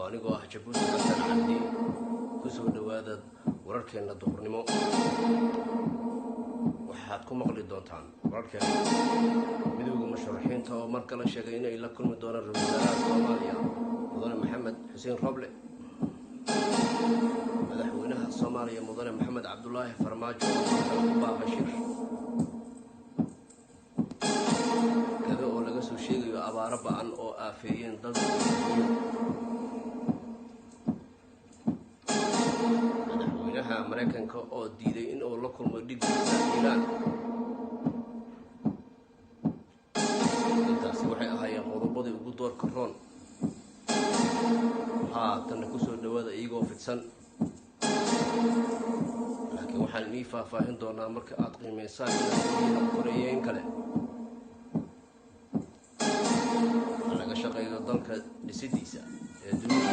anigoo ah Jabuuti Xasan Cabdi ku soo dhawaada wararkeena duhurnimo waxaad ku maqli doontaan wararkeena midowga musharaxiinta oo marka la sheegay inay la kulmi doonaan ra'iisul wasaaraha Soomaaliya mudane Maxamed Xuseen Roble madaxweynaha Soomaaliya mudane Maxamed Cabdullaahi Farmaajo oo baaqashir oo laga soo sheegayo abaaro ba'an oo aafeeyeen dad madaxweynaha Mareykanka oo diiday in uu la kulmo dhiggiisa Iiraan intaasi waxay ahaayeen qodobadii ugu doorka roon haatan ku soo dhawaada iyagoo fidsan laakiin waxaan idin faahfaahin doonaa marka aad qiimeysaan inay koreeyeen kale shaqeeyo dalka dhisidiisa ee dunida